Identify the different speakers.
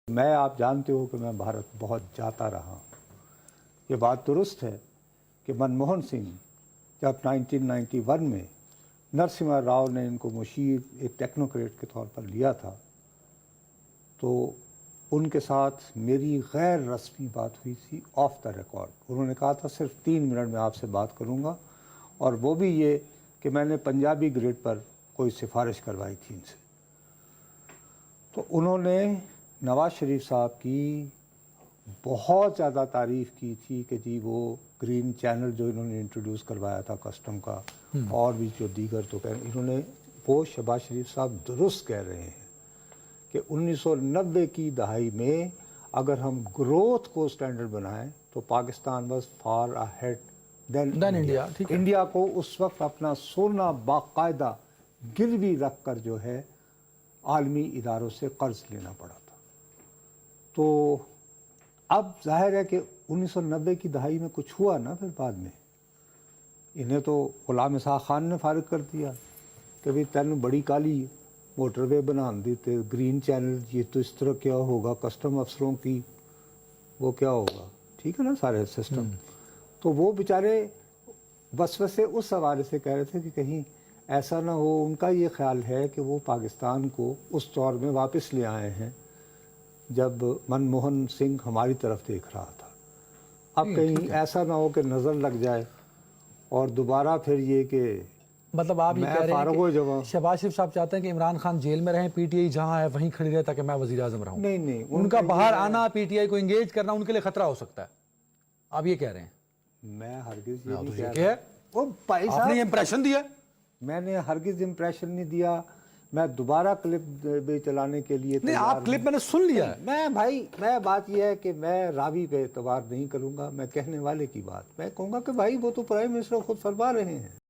Speaker 1: میں آپ جانتے ہو کہ میں بھارت بہت جاتا رہا ہوں۔ یہ بات درست ہے کہ منموہن سنگھ جب 1991 میں نرسمہا راؤ نے ان کو مشیر ایک ٹیکنوکریٹ کے طور پر لیا تھا تو ان کے ساتھ میری غیر رسمی بات ہوئی تھی آف دا ریکارڈ۔ انہوں نے کہا تھا صرف 3 منٹ میں آپ سے بات کروں گا، اور وہ بھی یہ کہ میں نے پنجابی گریڈ پر کوئی سفارش کروائی تھی ان سے۔ تو انہوں نے نواز شریف صاحب کی بہت زیادہ تعریف کی تھی کہ جی وہ گرین چینل جو انہوں نے انٹروڈیوس کروایا تھا کسٹم کا، اور بھی جو دیگر تو انہوں نے وہ شہباز شریف صاحب درست کہہ رہے ہیں کہ 1990 کی دہائی میں اگر ہم گروتھ کو سٹینڈرڈ بنائیں تو Pakistan was far ahead then India. India کو اس وقت اپنا سونا باقاعدہ گروی رکھ کر جو ہے عالمی اداروں سے قرض لینا پڑا تھا۔ تو اب ظاہر ہے کہ 1990 کی دہائی میں کچھ ہوا نا، پھر بعد میں انہیں تو غلام اسحاق خان نے فارغ کر دیا کہ بھئی تین بڑی کالی موٹر وے بنا دیتے، گرین چینل، یہ تو اس طرح کیا ہوگا، کسٹم افسروں کی وہ کیا ہوگا، ٹھیک ہے نا سارے سسٹم۔ تو وہ بیچارے وسوسے اس حوالے سے کہہ رہے تھے کہ کہیں ایسا نہ ہو، ان کا یہ خیال ہے کہ وہ پاکستان کو اس دور میں واپس لے آئے ہیں جب منموہن سنگھ ہماری طرف دیکھ رہا تھا۔ اب کہیں ایسا نہ ہو کہ نظر لگ جائے اور دوبارہ پھر یہ کہ
Speaker 2: مطلب آپ یہ کہہ رہے ہیں کہ شہباز شریف صاحب چاہتے ہیں کہ عمران خان جیل میں رہیں، پی ٹی آئی جہاں ہے وہیں کھڑی رہے تاکہ میں وزیر اعظم رہوں۔
Speaker 1: نہیں،
Speaker 2: ان کا باہر آنا، پی ٹی آئی کو انگیج کرنا ان کے لیے خطرہ ہو سکتا ہے، آپ یہ کہہ رہے ہیں؟
Speaker 1: میں ہرگز یہ نہیں
Speaker 2: کہہ
Speaker 1: کہہ
Speaker 2: رہا، آپ نے یہ امپریشن دیا۔
Speaker 1: میں نے ہرگز امپریشن نہیں دیا، میں دوبارہ کلپ بھی چلانے کے لیے
Speaker 2: نہیں، آپ کلپ میں نے سن لیا ہے۔
Speaker 1: میں بات یہ ہے کہ میں راوی پہ اعتبار نہیں کروں گا، میں کہنے والے کی بات میں کہوں گا کہ بھائی وہ تو پرائم منسٹر خود فرما رہے ہیں۔